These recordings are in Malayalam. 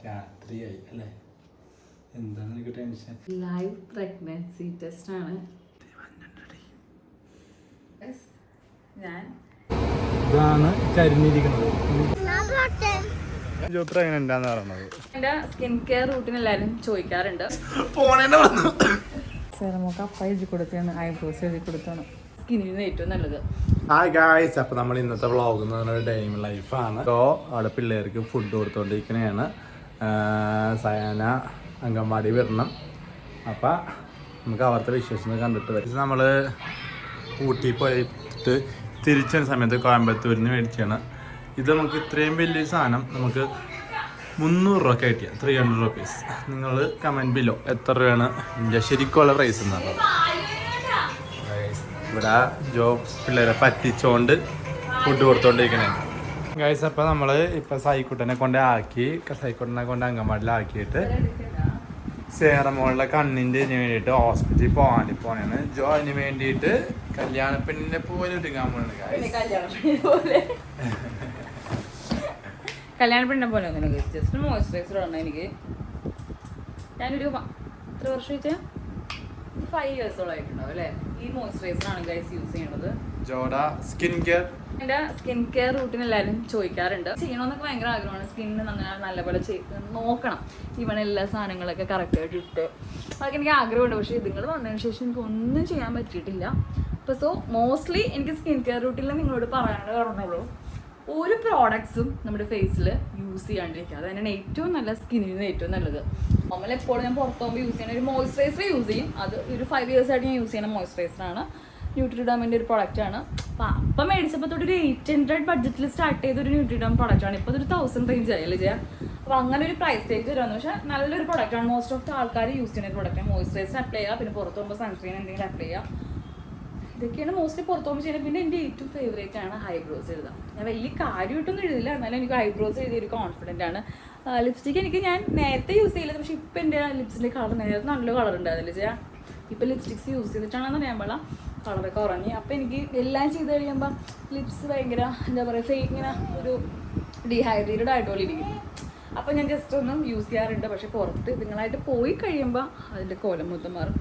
രാത്രിയായി അല്ലേ? എന്താണ് എനിക്ക് ടെൻഷൻ? ലൈവ് പ്രഗ്നൻസി ടെസ്റ്റ് ആണ്. ഇതാണ് കരിഞ്ഞിരിക്കുന്നത്. എങ്ങനെയുണ്ടാന്ന് പറയുന്നത് എന്റെ സ്കിൻ കെയർ റൂട്ടീൻ എല്ലാവരും ചോദിക്കാറുണ്ട്. സെറമൊക്കെ അപ്പം എഴുതി കൊടുത്താണ്, ഐബ്രോസ് എഴുതി കൊടുത്താണ് സ്കിന്നിന് ഏറ്റവും നല്ലത്. ഹായ് ഗായ്സ്, അപ്പോൾ നമ്മൾ ഇന്നത്തെ വ്ളോഗ് എന്ന് പറഞ്ഞ ഡേ ഇൻ ലൈഫാണ്. അപ്പോൾ അവിടെ പിള്ളേർക്ക് ഫുഡ് കൊടുത്തുകൊണ്ടിരിക്കുന്നതാണ്. സയാന അംഗൻവാടി വരണം. അപ്പം നമുക്ക് അവിടുത്തെ വിശേഷം കണ്ടിട്ട് വരും. നമ്മൾ ഊട്ടി പോയിട്ട് തിരിച്ച സമയത്ത് കോയമ്പത്തൂരിൽ നിന്ന് മേടിച്ചാണ്. ഇത് നമുക്ക് ഇത്രയും വലിയ സാധനം നമുക്ക് 300 രൂപ കിട്ടിയ 300 റുപ്പീസ്. നിങ്ങൾ കമൻറ്റ് ബിലോ എത്ര രൂപയാണ് ഇതിൻ്റെ ശരിക്കുള്ള പ്രൈസ് എന്നാണ്. ഇവിടെ പിള്ളേരെ പറ്റിച്ചോണ്ട് ഫുഡ് കൊടുത്തോണ്ടിരിക്കണേ ഗൈസ്. അപ്പോൾ നമ്മൾ ഇപ്പം സൈക്കുട്ടനെ കൊണ്ട് അംഗൻവാടിയിലാക്കിയിട്ട് സേറമോളുടെ കണ്ണിൻ്റെ വേണ്ടിയിട്ട് ഹോസ്പിറ്റലിൽ പോകാൻ ജോയിന് വേണ്ടിയിട്ട് കല്യാണപ്പെണ്ണിനെ പോലെ ഒരുങ്ങാൻ പോകുന്നത് കല്യാണപ്പെണ്ണിനെ പോലെ ഒന്നും ജസ്റ്റ് മോയ്സ്ചറൈസർ ആണ്. എനിക്ക് ഞാനൊരു എത്ര വർഷം വെച്ചാൽ 5 ഇയേഴ്സോളം ആയിട്ടുണ്ടാവും അല്ലേ. ഈ മോയ്സ്ചറൈസർ ആണ് ഗൈസ് യൂസ് ചെയ്യണത്. ജോഡ സ്കിൻ കെയർ. എൻ്റെ സ്കിൻ കെയർ റൂട്ടീൻ എല്ലാവരും ചോദിക്കാറുണ്ട്. ചെയ്യണമെന്നൊക്കെ ഭയങ്കര ആഗ്രഹമാണ്. സ്കിന്നിന് നല്ലപോലെ നോക്കണം. ഈവൺ എല്ലാ സാധനങ്ങളൊക്കെ കറക്റ്റായിട്ട് ഇട്ട് അതൊക്കെ എനിക്ക് ആഗ്രഹമുണ്ട്. പക്ഷേ ഇതുങ്ങൾ വന്നതിന് ശേഷം എനിക്ക് ഒന്നും ചെയ്യാൻ പറ്റിയിട്ടില്ല. അപ്പോൾ സോ മോസ്റ്റ്ലി എനിക്ക് സ്കിൻ കെയർ റൂട്ടീനിൽ നിങ്ങളോട് പറയാനേ പറഞ്ഞുള്ളൂ, ഒരു പ്രോഡക്ട്സും നമ്മുടെ ഫേസിൽ യൂസ് ചെയ്യാണ്ടിരിക്കുക. അത് തന്നെയാണ് ഏറ്റവും നല്ല, സ്കിന്നിന് ഏറ്റവും നല്ലത്. നമ്മൾ എപ്പോഴും ഞാൻ പുറത്ത് പോകുമ്പോൾ യൂസ് ചെയ്യുന്ന ഒരു മോയ്സ്ചറൈസർ യൂസ് ചെയ്യും. അത് ഒരു 5 ഇയേഴ്സ് ആയിട്ട് ഞാൻ യൂസ് ചെയ്യുന്ന മോയ്സ്ചറൈസറാണ്. ന്യൂട്രിഡാമിൻ്റെ ഒരു പ്രൊഡക്റ്റാണ്. അപ്പം മേടിച്ചപ്പോൾ തൊട്ട് ഒരു 800 ബഡ്ജറ്റിൽ സ്റ്റാർട്ട് ചെയ്തൊരു ന്യൂട്രിഡാം പ്രൊഡക്റ്റാണ്. ഇപ്പോൾ അതൊരു 1000 റേഞ്ച് ആയല്ലേ ചെയ്യാം. അപ്പോൾ അങ്ങനെ ഒരു പ്രൈസ് ടേക്ക് വരുമെന്ന്. പക്ഷേ നല്ലൊരു പ്രൊഡക്റ്റാണ്. മോസ്റ്റ് ഓഫ് ആൾക്കാർ യൂസ് ചെയ്യുന്ന ഒരു പ്രൊഡക്റ്റാണ്. മോയ്സ്ചറൈസർ അപ്ലൈ ചെയ്യുക, പിന്നെ പുറത്ത് പോകുമ്പോൾ സൺസ്ക്രീൻ എന്തെങ്കിലും അപ്ലൈ ചെയ്യുക. ഇതൊക്കെയാണ് മോസ്റ്റ്ലി പുറത്ത് പോകുമ്പോൾ ചെയ്യുന്നത്. പിന്നെ എൻ്റെ ഏറ്റവും ഫേവറേറ്റ് ആണ് ഐബ്രോസ് എഴുതാം. ഞാൻ വലിയ കാര്യമായിട്ടൊന്നും എഴുതില്ല, എന്നാലും എനിക്ക് ഐബ്രോസ് എഴുതിയ ഒരു കോൺഫിഡൻ്റ് ആണ്. ലിപ്സ്റ്റിക്ക് എനിക്ക് ഞാൻ നേരത്തെ യൂസ് ചെയ്യില്ല, പക്ഷേ ഇപ്പം എൻ്റെ ലിപ്സിൻ്റെ കളർ നേരത്തെ നല്ല കളർ ഉണ്ടായിരുന്നില്ല ചെയ്യാം. ഇപ്പം ലിപ്സ്റ്റിക്സ് യൂസ് ചെയ്തിട്ടാണെന്ന് അറിയാൻ പാടില്ല, കളറൊക്കെ കുറഞ്ഞ്. അപ്പോൾ എനിക്ക് എല്ലാം ചെയ്ത് കഴിയുമ്പോൾ ലിപ്സ് ഭയങ്കര എന്താ പറയുക, ഇങ്ങനെ ഒരു ഡീഹൈഡ്രേറ്റഡ് ആയിട്ടുപോലെ ഇരിക്കും. അപ്പോൾ ഞാൻ ജസ്റ്റ് ഒന്നും യൂസ് ചെയ്യാറുണ്ട്. പക്ഷേ പുറത്ത് നിങ്ങളായിട്ട് പോയി കഴിയുമ്പോൾ അതിൻ്റെ കോലം മൊത്തം മാറും.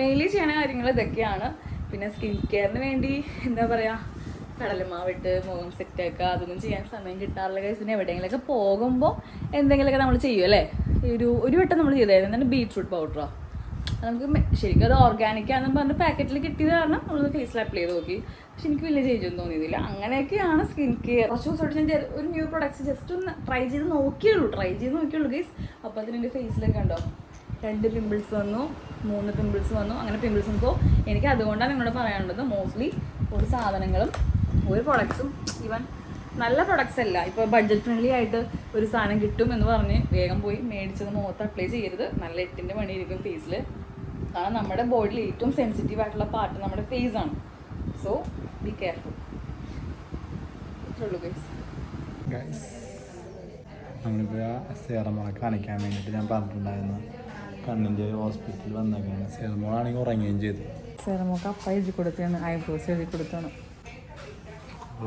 മെയിൻലി ചെയ്യണ കാര്യങ്ങൾ ഇതൊക്കെയാണ്. പിന്നെ സ്കിൻ കെയറിന് വേണ്ടി എന്താ പറയുക, കടലമാവിട്ട് മുഖം സെറ്റാക്കുക, അതൊന്നും ചെയ്യാൻ സമയം കിട്ടാറില്ല ഗൈസ്. പിന്നെ എവിടെയെങ്കിലുമൊക്കെ പോകുമ്പോൾ എന്തെങ്കിലുമൊക്കെ നമ്മൾ ചെയ്യും അല്ലേ. ഒരു വട്ടം നമ്മൾ ചെയ്തായിരുന്നു, എന്താണ് ബീറ്റ്റൂട്ട് പൗഡറോ. നമുക്ക് ശരിക്കും അത് ഓർഗാനിക്കാണെന്ന് പറഞ്ഞ് പാക്കറ്റിൽ കിട്ടിയത് കാരണം നമ്മളത് ഫേസിൽ അപ്ലൈ ചെയ്ത് നോക്കി. പക്ഷെ എനിക്ക് വലിയ ചേഞ്ച് ഒന്നും തോന്നിയതില്ല. അങ്ങനെയൊക്കെയാണ് സ്കിൻ കെയർ. കുറച്ച് ദിവസമായിട്ട് ഞാൻ ഒരു ന്യൂ പ്രൊഡക്ട്സ് ജസ്റ്റ് ഒന്ന് ട്രൈ ചെയ്ത് നോക്കിയുള്ളൂ ഗൈസ്. അപ്പോൾ അതിൻ്റെ ഫേസിലൊക്കെ ഉണ്ടോ 2 പിമ്പിൾസ് വന്നു, 3 പിമ്പിൾസ് വന്നു. അങ്ങനെ പിമ്പിൾസ് വന്നപ്പോൾ എനിക്ക് അതുകൊണ്ടാണ് നിങ്ങളോട് പറയാനുള്ളത്, മോസ്റ്റ്ലി ഒരു സാധനങ്ങളും ഒരു പ്രൊഡക്ട്സും ഈവൻ നല്ല പ്രൊഡക്ട്സ് അല്ല, ഇപ്പോൾ ബഡ്ജറ്റ് ഫ്രണ്ട്ലി ആയിട്ട് ഒരു സാധനം കിട്ടും എന്ന് പറഞ്ഞ് വേഗം പോയി മേടിച്ചത് മുഖത്ത് അപ്ലൈ ചെയ്യരുത്. നല്ല 8ൻ്റെ പണിയിരിക്കും ഫേസിൽ. കാരണം നമ്മുടെ ബോഡിയിൽ ഏറ്റവും സെൻസിറ്റീവ് ആയിട്ടുള്ള പാർട്ട് നമ്മുടെ ഫേസ് ആണ്. So be careful. ഇത്രയുള്ളൂ ഗൈസ്. നമ്മളിപ്പോൾ സേറമോളെ കാണിക്കാൻ വേണ്ടിയിട്ട് ഞാൻ പറഞ്ഞിട്ടുണ്ടായിരുന്നു, കണ്ണിൻ്റെ ഹോസ്പിറ്റലിൽ വന്നേക്കാണ്. സേറമോളാണെങ്കിൽ ഉറങ്ങുകയും ചെയ്തു. സേറമോൾക്ക് അപ്പം എഴുതി കൊടുത്താണ്, ഐബ്രോസ് എഴുതി കൊടുത്താണ്.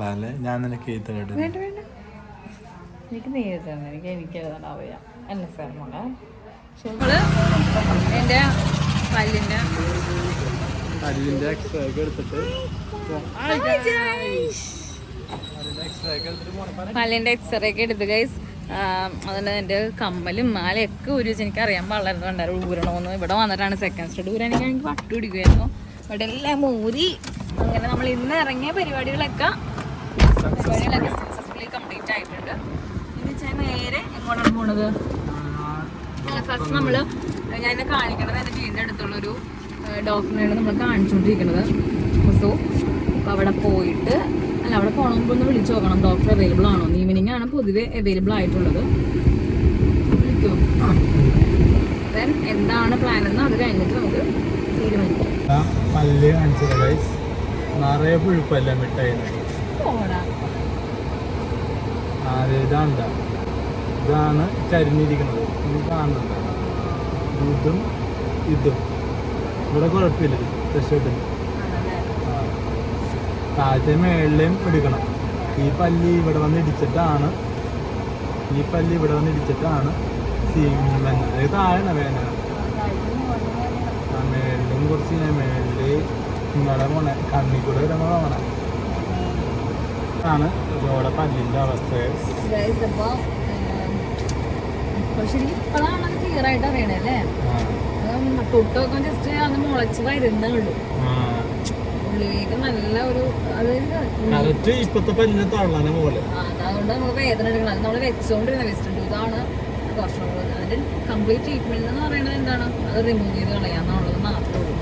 അല്ലേ ഞാൻ നിനക്ക് എഴുതേണ്ട വേണ്ട എനിക്ക് നീ എഴുതണം, എനിക്ക് എഴുതാനാവില്ല അല്ല സേറമോളെ. എൻ്റെ പല്ലിൻ്റെ എക്സ്റേ ഒക്കെ എടുത്തിട്ട് പല്ലിൻ്റെ എക്സ്റേ ഒക്കെ എടുത്ത് ഗൈസ്. അതുകൊണ്ട് എൻ്റെ കമ്മലും മാലയൊക്കെ ഒരു വെച്ച് എനിക്കറിയാൻ വളർന്നുണ്ടായിരുന്നു ഊരണമെന്ന്. ഇവിടെ വന്നിട്ടാണ് സെക്കൻഡ് സ്റ്റെഡ് ഊരാണെങ്കിൽ എനിക്ക് പട്ടു പിടിക്കുമായിരുന്നു. ഇവിടെ എല്ലാം ഊരി. അങ്ങനെ നമ്മൾ ഇന്ന് ഇറങ്ങിയ പരിപാടികളൊക്കെ സക്സസ്ഫുള്ളി കംപ്ലീറ്റ് ആയിട്ടുണ്ട്. എന്ന് വെച്ചാൽ നേരെ എങ്ങോട്ടാണ് പോണത്? ഫസ്റ്റ് നമ്മൾ ഞാൻ എന്നെ കാണിക്കണത് എൻ്റെ വീടിൻ്റെ അടുത്തുള്ളൊരു ഡോക്ടറിനെയാണ് നമ്മൾ കാണിച്ചുകൊണ്ടിരിക്കുന്നത്. സോ അപ്പോൾ അവിടെ പോയിട്ട് അവിടെ പോകണമെങ്കിൽ ഒന്ന് വിളിച്ചു നോക്കണം ഡോക്ടർ അവൈലബിൾ ആണോ. ഈവനിങ് ആണ് പൊതുവെ അവൈലബിൾ ആയിട്ടുള്ളത്. വിളിക്കുമോ? ദെൻ എന്താണ് പ്ലാൻ എന്ന് അത് കഴിഞ്ഞിട്ട് നമുക്ക് തീരുമാനിക്കാം. പല്ല് കാണിച്ചത് നിറയെ പുഴുപ്പല്ല മിഠായി. ഇതാണ് കരിഞ്ഞിരിക്കുന്നത്. ഇത് കാണുന്നുണ്ട്. ഇതും ഇവിടെ കുഴപ്പമില്ല. രക്ഷപ്പെട്ടില്ല. താഴത്തെ മേളിലേയും എടുക്കണം. ഈ പല്ല് ഇവിടെ വന്ന് ഇടിച്ചിട്ടാണ് താഴെ വേന മേളിലും കുറച്ച് മേളില് ഇന്നലെ പോണെ കണ്ണിക്കൂടെ വരുമ്പോ പോണെ ആണ് ഇതോടെ പല്ലിന്റെ അവസ്ഥ. ഇപ്പോഴാണ് ക്ലിയർ ആയിട്ട് അറിയണല്ലേ. തൊട്ടൊക്കെ ജസ്റ്റ് അന്ന് മുളച്ച് വരുന്നേ ഉള്ളൂ. ഉള്ളിലേക്ക് നല്ല ഒരു അതായത് ഇപ്പത്തെ പല്ലിനെ തള്ളാനെ പോലെ. അതുകൊണ്ട് നമ്മൾ വേദന എടുക്കണം. അത് നമ്മൾ വെച്ചോണ്ടിരുന്ന വെച്ചിട്ടുണ്ട്. ഇതാണ് കുറച്ചും കൂടെ അതിന്റെ കംപ്ലീറ്റ് ട്രീറ്റ്മെന്റ് എന്ന് പറയുന്നത് എന്താണ്, അത് റിമൂവ് ചെയ്ത് കളയാന്നുള്ളത് മാത്രമേ ഉള്ളൂ.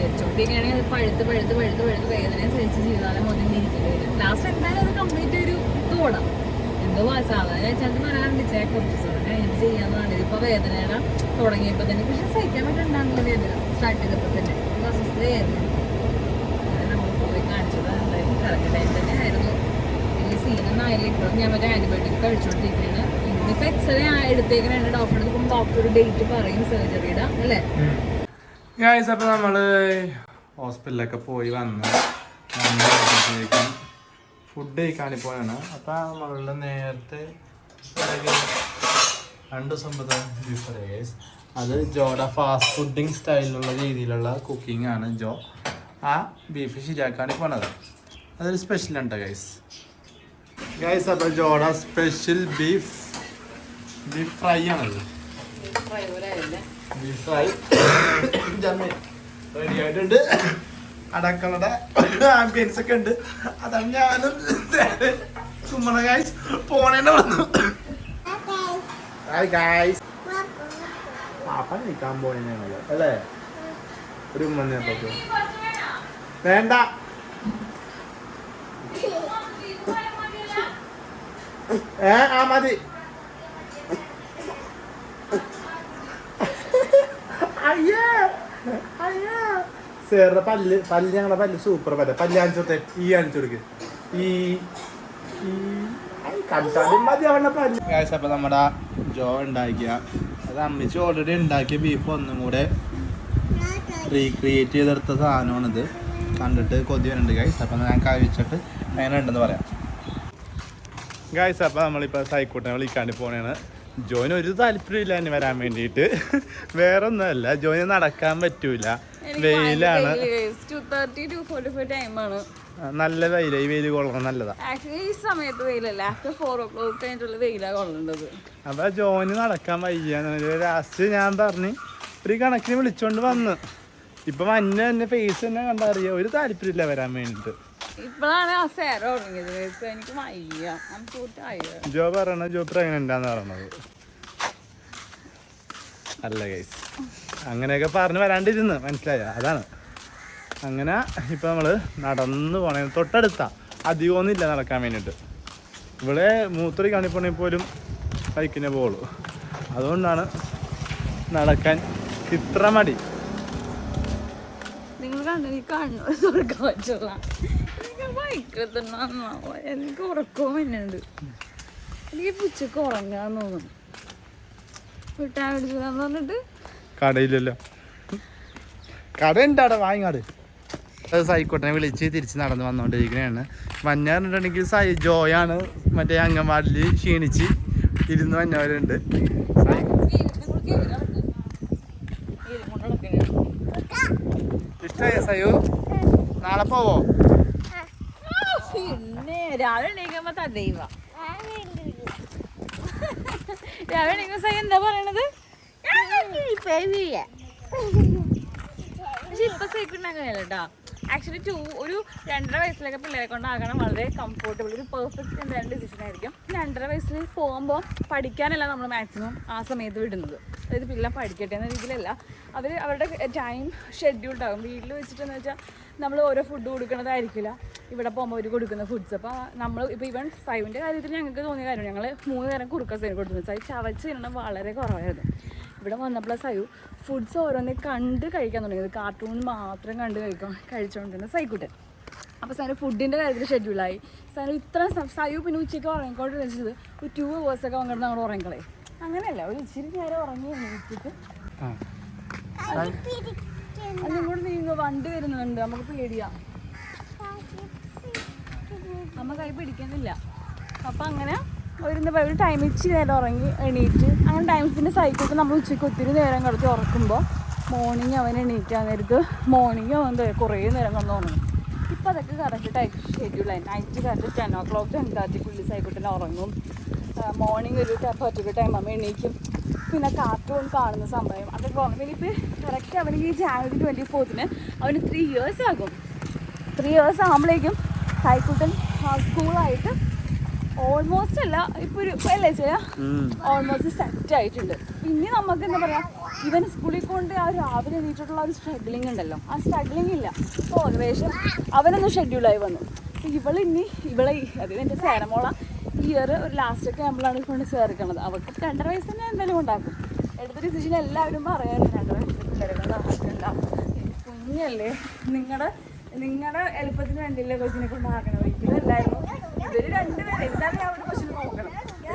വെച്ചോണ്ടിരിക്കുകയാണെങ്കിൽ അത് പഴുത്ത് പഴുത്ത് പഴുത്ത് പഴുത്ത് വേദനയെ സഹിച്ച് ചെയ്താലും ഒതുങ്ങിയിരിക്കേണ്ടി വരും. ലാസ്റ്റ് എന്തായാലും അത് കംപ്ലീറ്റ് ഒരു തോടാം. എന്തോ സാധാരണ ചേട്ടൻ പറയാറുണ്ട് കുറച്ച് സമയം കഴിഞ്ഞിട്ട് ചെയ്യാന്നാണ്. ഇതിപ്പോ വേദനയുടെ തുടങ്ങിയപ്പോ തന്നെ പക്ഷെ സഹിക്കാൻ പറ്റുന്നുണ്ടാകുന്ന വേദന സ്റ്റാർട്ട് ചെയ്തപ്പോ തന്നെ അസ്വസ്ഥതയായിരുന്നു. നമ്മൾ പോയി കാണിച്ചത് എന്തായാലും കറക്റ്റ് ടൈം തന്നെ ആയിരുന്നു. വലിയ സീനൊന്നും ആയില്ല. ഇപ്പോഴും ഞാൻ മറ്റേ ആന്റിബയോട്ടിക് കഴിച്ചോണ്ടിരിക്കുകയാണ്. ഇന്നിപ്പോ എക്സ്റേ എടുത്തേക്കാണ് ഡോക്ടറെ അടുത്ത്. ഡോക്ടർ ഒരു ഡേറ്റ് പറയും സർജറിയുടെ അല്ലേ. അപ്പൊ നമ്മള് ഹോസ്പിറ്റലിലൊക്കെ പോയി വന്ന് ഫുഡ് കഴിക്കാനിപ്പോഴാണ്. അപ്പൊ നമ്മളുടെ നേരത്തെ 2 ദിവസം ബീഫ് ഫ്രൈ. അത് ജോയുടെ ഫാസ്റ്റ് ഫുഡിങ് സ്റ്റൈലിലുള്ള രീതിയിലുള്ള കുക്കിംഗ് ആണ് ജോ ആ ബീഫ് ശരിയാക്കാണ് പോണത്. അതൊരു സ്പെഷ്യൽ ഉണ്ട് ഗൈസ്. അപ്പോൾ ജോയുടെ സ്പെഷ്യൽ ബീഫ് ഫ്രൈ ആണത്. ബീഫ് ഫ്രൈ റെഡി ആയിട്ടുണ്ട്. അടക്കളയുടെ ആംബിയൻസ് ഒക്കെ ഉണ്ട്. അതാണ് ഞാനും ചുമ്മണ ഗൈസ് പോണേണ്ട വന്നു. പാപ്പ നിൽക്കാൻ പോണേ ഞങ്ങള് അല്ലേ. ഒരു ഉമ്മന്നപ്പോ വേണ്ട. ആ മതി. സേറിന്റെ പല്ല് ഞങ്ങളുടെ പല്ല് സൂപ്പർ പല്ല് കാണിച്ചോട്ടെ. ഈ കാണിച്ചു കൊടുക്ക്. ഈ കണ്ടാലും മതി അവളുടെ പല്ല്. അപ്പൊ നമ്മുടെ ജോ ഉണ്ടാക്കിയ അത് അമ്മിച്ച് ഓൾറെഡി ഉണ്ടാക്കിയ ബീഫ് ഒന്നും കൂടെ റീക്രിയേറ്റ് ചെയ്തെടുത്ത സാധനമാണിത്. കണ്ടിട്ട് കൊതി വരുന്നുണ്ട് ഗൈസ്. അപ്പം ഞാൻ കഴിച്ചിട്ട് അങ്ങനെ ഉണ്ടെന്ന് പറയാം ഗൈസ്. അപ്പം നമ്മളിപ്പോൾ സൈക്കോട്ടെ വിളിക്കാണ്ട് പോണേണ്. ജോയിന് ഒരു താല്പര്യമില്ല എന്നെ വരാൻ വേണ്ടിയിട്ട്. വേറെ ഒന്നുമല്ല, ജോയിന് നടക്കാൻ പറ്റൂല. വെയിലാണ്. നല്ല വെയില. ഈ വെയിൽ കൊള്ളണം നല്ലതാ. ഈ സമയത്ത് വെയിലല്ല, ആഫ്റ്റർ 4 o'clock കഴിഞ്ഞിട്ടുള്ള വെയിലാണ് കൊള്ളേണ്ടത്. അപ്പൊ ജോയിന് നടക്കാൻ വയ്യാന്ന് ലാസ്റ്റ് ഞാൻ പറഞ്ഞ് ഒരു കണക്കിന് വിളിച്ചോണ്ട് വന്ന്. ഇപ്പൊ മഞ്ഞ തന്നെ ഫേസ് തന്നെ കണ്ടറിയാം. ഒരു താല്പര്യമില്ല വരാൻ വേണ്ടിട്ട്. ഇപ്പോഴാണ് ആ സേര തുടങ്ങിയത്. എനിക്ക് വയ്യ. ജോ പറയണ ജോ പ്രഗ്നന്റാന്ന് പറയണത് അല്ല ഗൈസ്. അങ്ങനെയൊക്കെ പറഞ്ഞ് വരാണ്ടിരുന്ന് മനസ്സിലായ അതാണ്. അങ്ങനെ ഇപ്പൊ നമ്മള് നടന്നു പോണേ. തൊട്ടടുത്താ, അധികമൊന്നുമില്ല നടക്കാൻ വേണ്ടിട്ട്. ഇവിടെ മൂത്തൊരു കാണിപ്പോണേ പോലും ബൈക്കിനെ പോളൂ. അതുകൊണ്ടാണ് നടക്കാൻ ഇത്ര മടി. നിങ്ങൾ കണ്ണു പറ്റുള്ള എനിക്ക് ഉറക്കവും വരുന്നുണ്ട്. എനിക്ക് പുച്ചക്ക് ഉറങ്ങാന്ന് തോന്നുന്നു. വിട്ടാൻ മേടിച്ചതാന്ന് പറഞ്ഞിട്ട് കടയില്ലല്ലോ. കട ഉണ്ടാടെ വാങ്ങിക്കാട്. അത് സൈക്കോട്ടെ വിളിച്ച് തിരിച്ച് നടന്ന് വന്നുകൊണ്ടിരിക്കുകയാണ്. മഞ്ഞാറുണ്ടെങ്കിൽ ജോയാണ് മറ്റേ അംഗൻവാടിയിൽ ക്ഷീണിച്ച് ഇരുന്ന് വന്നവരുണ്ട്. ഇഷ്ടമായ സയു നാളെ പോവോ? പിന്നെ രാവിലെ എണീക്കുമ്പോ തദൈവ രാവിലെ എണീക്കുമ്പോ സൈ എന്താ പറയണത്? പക്ഷെ ഇപ്പൊ സൈക്കിളിന് അങ്ങനെയല്ല കേട്ടോ. ആക്ച്വലി ഒരു 2.5 വയസ്സിലൊക്കെ പിള്ളേരെ കൊണ്ടാകണം വളരെ കംഫോർട്ടബിൾ. ഒരു പെർഫെക്റ്റ് എന്തായാലും ഡിസിഷൻ ആയിരിക്കും. 2.5 വയസ്സിൽ പോകുമ്പോൾ പഠിക്കാനല്ല നമ്മൾ മാക്സിമം ആ സമയത്ത് വിടുന്നത്. അതായത് പിള്ളേർ പഠിക്കട്ടെ എന്ന രീതിയിലല്ല. അവരുടെ ടൈം ഷെഡ്യൂൾഡ് ആകും. വീട്ടിൽ വെച്ചിട്ടെന്ന് വെച്ചാൽ നമ്മൾ ഓരോ ഫുഡ് കൊടുക്കുന്നതായിരിക്കില്ല ഇവിടെ പോകുമ്പോൾ അവർ കൊടുക്കുന്ന ഫുഡ്സ്. അപ്പോൾ നമ്മൾ ഇപ്പോൾ ഇവൻ സൈവിൻ്റെ കാര്യത്തിൽ ഞങ്ങൾക്ക് തോന്നിയ കാര്യമാണ്. ഞങ്ങൾ 3 നേരം കുറുക്ക സൈവ് കൊടുക്കുന്നത്. സൈ ചവച്ച് തിന്നണം വളരെ കുറവായിരുന്നു. ഇവിടെ വന്നപ്പോൾ സൈവ് ഫുഡ്സ് ഓരോന്നേ കണ്ട് കഴിക്കാൻ തുടങ്ങിയത്. കാർട്ടൂൺ മാത്രം കണ്ട് കഴിച്ചുകൊണ്ടിരുന്ന സൈക്കുട്ടൻ. അപ്പോൾ സൈന് ഫുഡിൻ്റെ കാര്യത്തിൽ ഷെഡ്യൂളായി. സൈന് ഇത്ര സൈവ് പിന്നെ ഉച്ചയ്ക്ക് ഉറങ്ങിക്കൊണ്ട് വെച്ചത് ഒരു 2 hours ഒക്കെ വന്നിട്ട് നമ്മൾ ഉറങ്ങിക്കളയും. അങ്ങനെയല്ല, ഒരു ഇച്ചിരി നേരം ഉറങ്ങി എണീറ്റിട്ട് അതും കൂടെ നീങ്ങുക. വണ്ടി വരുന്നുണ്ട്, നമുക്ക് പേടിയാ. അമ്മ കൈ പിടിക്കുന്നില്ല. അപ്പം അങ്ങനെ ഒരു ടൈം ഇച്ചിരി നേരം ഉറങ്ങി എണീറ്റ് അങ്ങനെ ടൈംസിൻ്റെ സൈക്കിൾ നമ്മൾ ഉച്ചയ്ക്ക് ഒത്തിരി നേരം കിടത്തി ഉറക്കുമ്പോൾ മോർണിംഗ് അവൻ എണീക്കാൻ നേരത്ത് മോർണിംഗ് അവൻ കുറേ നേരം കിടന്ന് ഉറങ്ങും. ഇപ്പോൾ അതൊക്കെ കറക്റ്റ് ടൈം ഷെഡ്യൂളായി. നൈറ്റ് കറക്റ്റ് 10 o'clock 10:30 സൈക്കിളിന് ഉറങ്ങും. മോർണിംഗ് ഒരു പറ്റുള്ള ടൈം ആകുമ്പോൾ എണീക്കും. പിന്നെ കാർട്ടൂൺ കാണുന്ന സമയം അതൊക്കെ ഉറങ്ങും. ഇനിയിപ്പോൾ കറക്റ്റ് അവന് ഈ January 24th അവന് 3 years ആകും. 3 years ആകുമ്പോഴേക്കും സൈക്കിൾട്ടൻ സ്കൂളായിട്ട് ഓൾമോസ്റ്റ് അല്ല ഇപ്പോൾ ഒരു അല്ലേ ചെയ്യാം ഓൾമോസ്റ്റ് സെറ്റ് ആയിട്ടുണ്ട്. പിന്നെ നമുക്ക് എന്താ പറയുക, ഇവൻ സ്കൂളിൽ കൊണ്ട് ആ രാവിലെ എണീറ്റിട്ടുള്ള ഒരു സ്ട്രഗ്ലിംഗ് ഉണ്ടല്ലോ, ആ സ്ട്രഗ്ലിംഗ് ഇല്ല. ഇപ്പോൾ ഏകദേശം അവനൊന്ന് ഷെഡ്യൂളായി വന്നു. ഇവളെ അതിന് എൻ്റെ സേനമോള ഇയർ ഒരു ലാസ്റ്റൊക്കെ ആകുമ്പോഴാണ് കൊണ്ട് ചേർക്കുന്നത്. അവർക്ക് 2.5 വയസ്സ് തന്നെ എന്തായാലും ഉണ്ടാക്കും. എടുത്ത ഡിസിഷൻ എല്ലാവരും പറയാറുണ്ട് 2 വയസ്സിൽ പിള്ളേരൊക്കെ ആക്കണ്ടാവും, കുഞ്ഞല്ലേ, നിങ്ങളുടെ എളുപ്പത്തിന് വേണ്ടിയില്ലേ കൊച്ചിനെ കൊണ്ടാക്കണം. ഒരിക്കലും എല്ലാവരും ഇവർ 2 പേരെ എന്തായാലും അവരുടെ കൊച്ചിനെ നോക്കണം.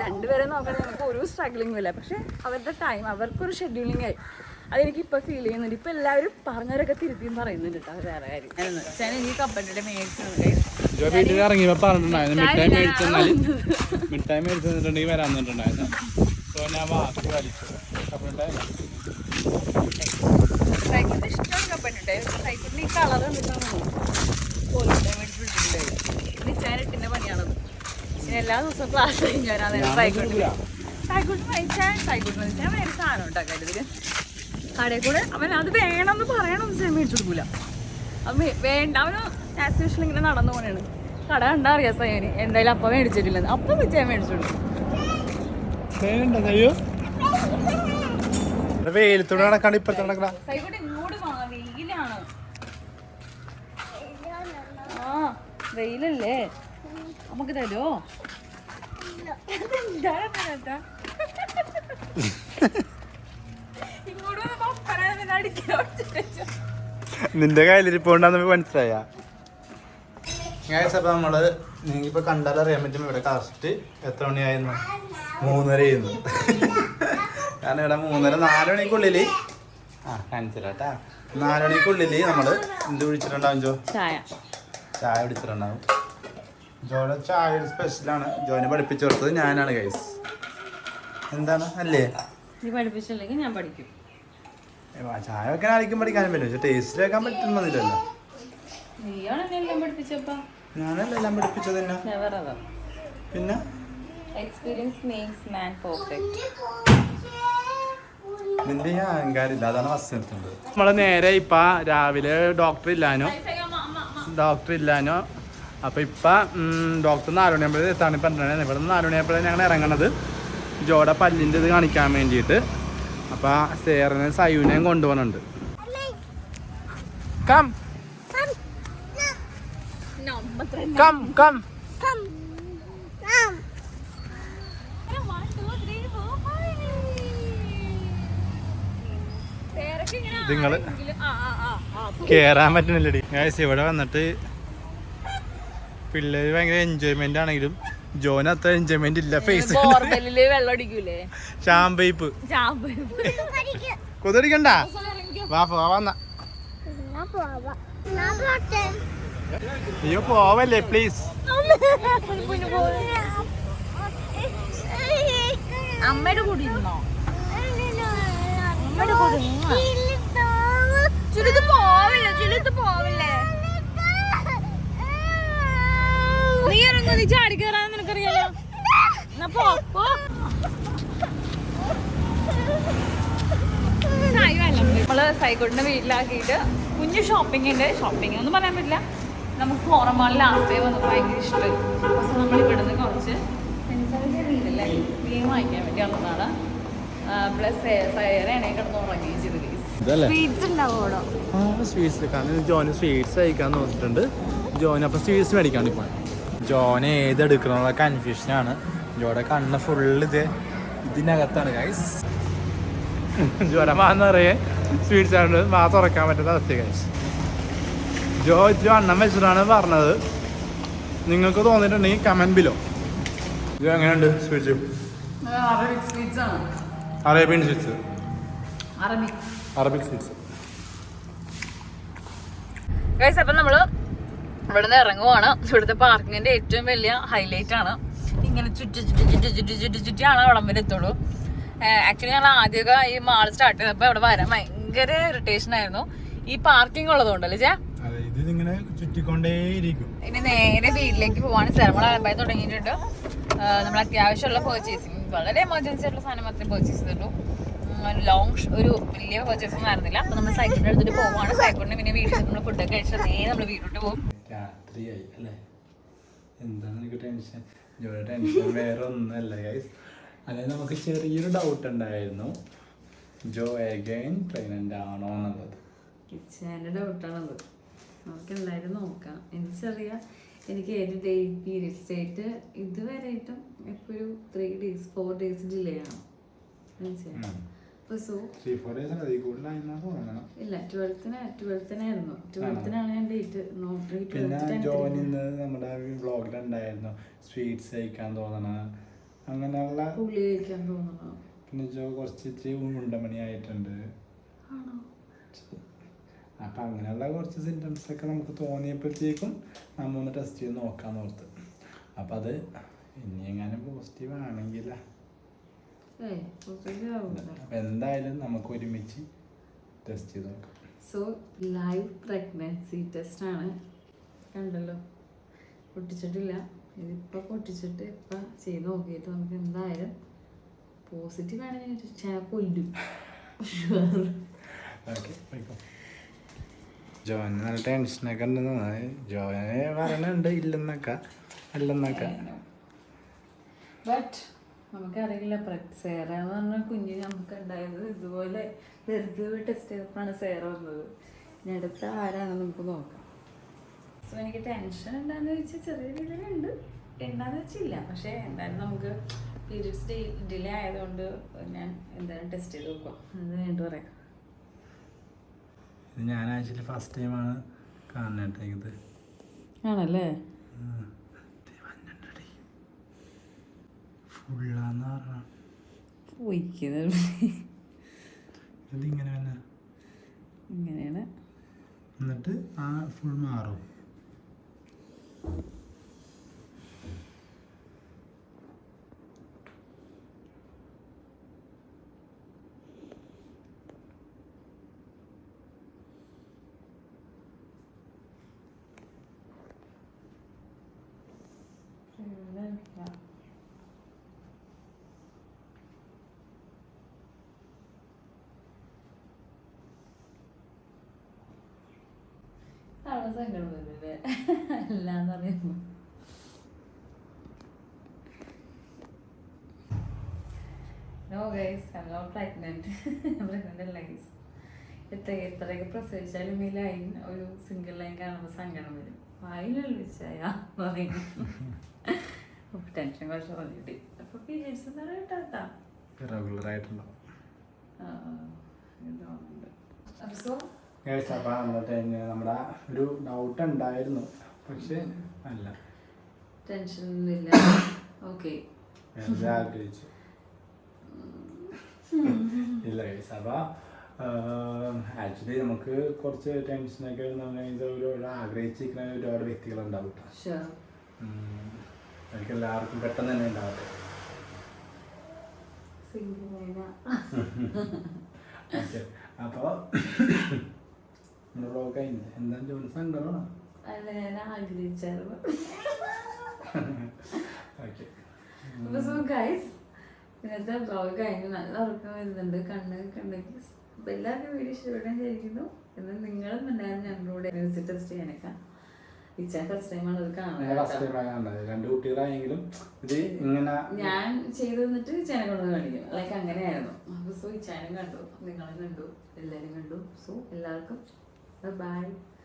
2 പേരെ നോക്കണം. നമുക്ക് ഒരു സ്ട്രഗ്ലിങ്ങും ഇല്ല. പക്ഷേ അവരുടെ ടൈം അവർക്കൊരു ഷെഡ്യൂളിംഗ് ആയി. അതെനിക്ക് ഇപ്പോൾ ഫീൽ ചെയ്യുന്നുണ്ട്. ഇപ്പം എല്ലാവരും പറഞ്ഞവരൊക്കെ തിരുത്തിയും പറയുന്നുണ്ട് കേട്ടോ. അത് വേറെ കാര്യം. എനിക്ക് കപ്പൻ്റെ വീട്ടിൽ ഇറങ്ങിയപ്പോൾ പറഞ്ഞിട്ടുണ്ടായിരുന്നു മിഠായി മേടിച്ചിട്ടുണ്ടെങ്കിൽ വരാൻ തന്നിട്ടുണ്ടായിരുന്നു. സോ ഞാൻ വാക്കി വലിച്ചു. സൈക്കിളിന് ഇഷ്ടമാണ് കപ്പൻ്റെ. സൈക്കിളിന് ഈ കളർ കണ്ടിട്ടാണ് നിശ്ചാനിട്ടിൻ്റെ പണിയാണത്. പിന്നെ എല്ലാ ദിവസവും ക്ലാസ് കഴിഞ്ഞാൽ സൈക്കിളിന് വേറെ സാധനം ഉണ്ടാക്കാൻ ഇതിൽ കടയിൽ കൂടെ അവൻ അത് വേണമെന്ന് പറയണമെന്ന് മേടിച്ചു കൊടുക്കൂല. അത് വേണ്ട, അവന് ആസ് യൂഷ്വൽ ഇങ്ങനെ നടന്നു പോകണാണ്. കട കണ്ടാ അറിയാം സൈന് എന്തായാലും അപ്പം മേടിച്ചിട്ടില്ലെന്ന്. അപ്പം വെച്ചാൽ മേടിച്ചു കൊടുക്കും. വെയിലത്തോടെ നടക്കാണ്ട് ഇപ്പഴത്തെ നടക്കണ സൈക്കോട്ടെ ഇങ്ങോട്ട് പോകണം. വെയിലാണ്. ആ വെയിലല്ലേ, നമുക്ക് തരുമോ? നിന്റെ കയ്യിലിരിപ്പോണ്ടാന്ന് മനസ്സിലായ. അപ്പൊ നമ്മള് നിങ്ങൾക്കിപ്പോ കണ്ടാലറിയാൻ പറ്റും ഇവിടെ കറക്റ്റ് എത്ര മണിയായിരുന്നു? 3:30 ആയിരുന്നു. കാരണം ഇവിടെ 3:30 4 മണിക്കുള്ളില് കാണിച്ചില്ലാട്ടാ. 4 മണിക്കുള്ളില് നമ്മള് എന്ത് വിളിച്ചിട്ടുണ്ടാവും? ചായ പിടിച്ചിട്ടുണ്ടാവും. ജോയുടെ ചായ സ്പെഷ്യലാണ്. ജോനെ പഠിപ്പിച്ചു കൊടുത്തത് ഞാനാണ് ഗൈസ്. എന്താണ് അല്ലേ? നീ പഠിപ്പിച്ചില്ലെങ്കിൽ ഞാൻ പഠിക്കും. ചായ വെക്കാൻ ആയിരിക്കും പഠിക്കാനും പറ്റും, പക്ഷെ ടേസ്റ്റ് വെക്കാൻ പറ്റുന്നതില്ലല്ലോ. ഞാനല്ല എല്ലാം പഠിപ്പിച്ചത് തന്നെ. പിന്നെ നിന്റെ ഞാൻ അഹങ്കാരില്ല, അതാണ് ഫസ്റ്റ് നിർത്തുന്നത്. നമ്മള് നേരെ ഇപ്പൊ രാവിലെ ഡോക്ടർ ഇല്ലാനോ അപ്പൊ ഇപ്പൊ ഡോക്ടർ 4 മണിയാകുമ്പോഴേ എത്താണ് പറഞ്ഞത്. ഇവിടെ 4 മണിയാകുമ്പോഴേ ഞങ്ങൾ ഇറങ്ങണത് ജോയുടെ പല്ലിൻ്റെ ഇത് കാണിക്കാൻ വേണ്ടിയിട്ട്. അപ്പൊ സേറിനെ സയൂനെയും കൊണ്ടുപോകുന്നുണ്ട്. കം കം കം നിങ്ങള് കേറാൻ പറ്റുന്നില്ലടി. ഇവിടെ വന്നിട്ട് പിള്ളേര് ഭയങ്കര എൻജോയ്മെന്റ് ആണെങ്കിലും ജോന് അത്ര എൻജോയ്മെന്റ് ഇല്ല. ഫേസ് ഷാമ്പൈപ്പ് കൊതടിക്കണ്ട. വന്ന അയ്യോ പോവല്ലേ പ്ലീസ്. അമ്മയുടെ കൂടി ഇരുന്നോ? നീ ഇറങ്ങും, നീ ചാടി കയറാൻ നിനക്കറിയാലോ. നമ്മള് സൈക്കോട്ടിന്റെ വീട്ടിലാക്കിയിട്ട് കുഞ്ഞു ഷോപ്പിംഗ് ഉണ്ട്. ഷോപ്പിംഗ് ഒന്നും പറയാൻ പറ്റില്ല. നമുക്ക് ഫോറം മാളിൽ ലാസ്റ്റ് ഡേ വന്നപ്പോൾ ഭയങ്കര ഇഷ്ടമായി. പക്ഷെ നമ്മൾ ഇവിടുന്ന് കുറച്ച് മീനല്ലേ മീൻ വാങ്ങിക്കാൻ വേണ്ടി വന്നതാണ്. പ്ലസ് സയറേണേ കിടന്ന് ഉറങ്ങുകയും ചെയ്തു. സ്വീറ്റ്സ് ഉണ്ടാവോടോ? സ്വീറ്റ്സ് ജോന് സ്വീറ്റ്സ് കഴിക്കാൻ നോക്കിയിട്ടുണ്ട്. ജോന് അപ്പൊ സ്വീറ്റ്സ് മേടിക്കാണ്ട് ഇപ്പോൾ ജോന് ഏതെടുക്കണമെന്നുള്ള കൺഫ്യൂഷനാണ്. ജോയുടെ കണ്ണ് ഫുള്ള് ഇതിനകത്താണ് ഗൈസ്. ജ്വരമാന്ന് പറയേ സ്വീറ്റ്സ് ആണ് മാ തുറക്കാൻ പറ്റുന്ന അവസ്ഥ ഗൈസ്. ജോ അണ്ണം വെച്ചിട്ടാണ് പറഞ്ഞത്. നിങ്ങൾക്ക് തോന്നിയിട്ടുണ്ടെങ്കിൽ കമന്റ് ബിലോ. ഇത് എങ്ങനെയുണ്ട് sweets? Arabian sweets, Arabic sweets guys. അപ്പം നമ്മള് ഇവിടുന്ന് ഇറങ്ങുവാണ്. ഇവിടുത്തെ പാർക്കിങ്ങിന്റെ ഏറ്റവും വലിയ ഹൈലൈറ്റ് ആണ് ഇങ്ങനെ ചുറ്റിയാണ് അവിടം വരെ എത്തുള്ളൂ. ആക്ച്വലി ഞങ്ങൾ ആദ്യമൊക്കെ ഈ മാൾ സ്റ്റാർട്ട് ചെയ്തപ്പോൾ ഇവിടെ വരാൻ ഭയങ്കര ഇറിറ്റേഷൻ ആയിരുന്നു, ഈ പാർക്കിംഗ് ഉള്ളതുകൊണ്ടല്ലേ ചേ. ഇനി നേരെ വീട്ടിലേക്ക് പോവാണ്. നമ്മൾ അലമ്പായി തുടങ്ങിയിട്ടുണ്ട്. നമ്മൾ അത്യാവശ്യമുള്ള പർച്ചേസിങ്, വളരെ എമർജൻസി ആയിട്ടുള്ള സാധനം മാത്രമേ പർച്ചേസ് ചെയ്തിട്ടുള്ളൂ. ഒരു വലിയ പർച്ചേസ് ഒന്നും ആയിരുന്നില്ല. അപ്പൊ നമ്മൾ സൈക്കിളിന്റെ അടുത്തിട്ട് പോവാണ്. സൈക്കിളിന് പിന്നെ വീട്ടിൽ നമ്മൾ ഫുഡൊക്കെ കഴിച്ചിട്ട് നേരെ നമ്മൾ വീട്ടിലോട്ട് പോകും. രാത്രിയായി അല്ലേ? എന്താണ് എനിക്ക് ടെൻഷൻ? ടെൻഷൻ വേറെ ഒന്നല്ല ഗൈസ്. അതായത് നമുക്ക് ചെറിയൊരു ഡൗട്ട് ഉണ്ടായിരുന്നു, ജോ അഗൈൻ പ്രഗ്നന്റ് ആണോ എന്നുള്ളത്. കിച്ചൻ്റെ ഡൗട്ടാണത്. നമുക്ക് എന്തായാലും നോക്കാം. എനിക്ക് ഏത് പീരിയഡ്സ് ഡേറ്റ് ഇതുവരെയായിട്ടും എപ്പോഴും 3 days 4 days ഡിലേ ആണ്. ഇല്ല, 12-നായിരുന്നു. 12-നാണ് ഞാൻ ഡേറ്റ് നോക്കി. പിന്നെ ജോൻ ഇന്ന് നമ്മുടെ വ്ളോഗിലുണ്ടായിരുന്നു സ്വീറ്റ്സ് കഴിക്കാൻ തോന്നണ, അങ്ങനെയുള്ള പുളി കഴിക്കാൻ തോന്നണ. പിന്നെ ജോ കുറച്ച് ഉണ്ടമണി ആയിട്ടുണ്ട്. അപ്പൊ അങ്ങനെയുള്ള കുറച്ച് സിംറ്റംസ് ഒക്കെ നമുക്ക് തോന്നിയപ്പോഴത്തേക്കും നമ്മ ഒന്ന് ടെസ്റ്റ് ചെയ്ത് നോക്കാന്ന് ഓർത്ത്. അപ്പൊ അത് ഇനി എങ്ങനെ പോസിറ്റീവ് ആണെങ്കിൽ അപ്പൊ എന്തായാലും നമുക്ക് ഒരുമിച്ച് ടെസ്റ്റ് ചെയ്ത് നോക്കാം. സോ ലൈവ് പ്രഗ്നൻസി ടെസ്റ്റ് ആണ്. കണ്ടല്ലോ, പൊട്ടിച്ചിട്ടില്ല. ഇതിപ്പോൾ പൊട്ടിച്ചിട്ട് ഇപ്പം ചെയ്ത് നോക്കിയിട്ട് നമുക്ക് എന്തായാലും പോസിറ്റീവ് ആണെങ്കിൽ കൊല്ലും. ജോന് നല്ല ടെൻഷനൊക്കെ ഉണ്ടെന്ന് ജോനെ പറയണുണ്ട്, ഇല്ലെന്നൊക്കെ അല്ലെന്നൊക്കെ. ബട്ട് നമുക്കറിയില്ല. സേറ എന്ന് പറഞ്ഞ കുഞ്ഞ് നമുക്ക് ഉണ്ടായത് ഇതുപോലെ വെറുതെ ടെസ്റ്റ് ചെയ്തപ്പോഴാണ് സേറ വന്നത്. ഇനി അടുത്ത ആരാണെന്ന് നമുക്ക് നോക്കാം. സോ എനിക്ക് ടെൻഷൻ ഉണ്ടാന്ന് വെച്ചാൽ ചെറിയ രീതിയിലുണ്ട്, ഉണ്ടാന്ന് വെച്ചില്ല. പക്ഷേ എന്തായാലും നമുക്ക് പീരിയഡ്സ് ഡിലേ ആയതുകൊണ്ട് ഞാൻ എന്തായാലും ടെസ്റ്റ് ചെയ്ത് നോക്കാം. അത് കഴിഞ്ഞിട്ട് പറയാം. ഇത് ഞാൻ ആക്ച്വലി ഫസ്റ്റ് ടൈമാണ് കാണുന്നത്. ആണല്ലേ? ഫുള്ളാന്ന് പറഞ്ഞ ഇങ്ങനെയാണ്. എന്നിട്ട് ആ ഫുൾ മാറും. സങ്കടം വരില്ലേ അല്ലാന്ന് പറയുമ്പോ? No guys, I am not pregnant. Pregnant അല്ല ഗൈസ്. എത്രയൊക്കെ പ്രസവിച്ചാലും ഈ ലൈൻ, ഒരു സിംഗിൾ ലൈൻ കാണുമ്പോൾ സങ്കടം വരും. വായിലുള്ള വിളിച്ചായ ടെൻഷൻ കുറച്ച് വന്നിട്ട്. അപ്പൊ പീരിയഡ്സ് എന്താ കേട്ടാ റെഗുലർ ആയിട്ടുണ്ടോ? സോ അപ്പം എന്നിട്ട് നമ്മുടെ ഒരു ഡൗട്ട് ഉണ്ടായിരുന്നു, പക്ഷെ അല്ല, ടെൻഷൻ ഒന്നുമില്ല. ഓക്കെ, ആഗ്രഹിച്ചു ഇല്ല ഗൈസ്. അപ്പം ആക്ച്വലി നമുക്ക് കുറച്ച് ടെൻഷനൊക്കെ ആഗ്രഹിച്ചിരിക്കുന്ന ഒരുപാട് വ്യക്തികളുണ്ടാവും. എനിക്ക് എല്ലാവർക്കും പെട്ടെന്ന് തന്നെ ഉണ്ടാവട്ടെ. ഓക്കെ, അപ്പോൾ എന്താ ജോലി സങ്കടമാണോ? അല്ല, ഞാൻ ആഗ്രഹിച്ചായിരുന്നു. ഓക്കെ, സോ ഗൈസ്, ഇന്നത്തെ വ്ളോഗ് കഴിഞ്ഞു. നല്ല ഉറക്കം വരുന്നുണ്ട്, കണ്ണൊക്കെ ഉണ്ടെങ്കിൽ. അപ്പൊ എല്ലാവർക്കും വീഡിയോ ഇഷ്ടപ്പെടാൻ വിചാരിക്കുന്നു. എന്നാൽ നിങ്ങളും ഉണ്ടായിരുന്നു ഞങ്ങളോട് ടെസ്റ്റ് ചെയ്യാനൊക്കെ. ഇച്ചാൻ ഫസ്റ്റ് ടൈമാണ് ഇത് കാണുന്നത്. രണ്ട് കുട്ടികളായെങ്കിലും ഇത് ഇങ്ങനെ ഞാൻ ചെയ്ത് തന്നിട്ട് ഇച്ചാനെ കൊണ്ട് കാണിക്കും. ലൈക്ക് അങ്ങനെയായിരുന്നു. അപ്പൊ സോ ഇച്ചാനും കണ്ടു, നിങ്ങളും കണ്ടു, എല്ലാവരും കണ്ടു. സോ എല്ലാവർക്കും ബൈ.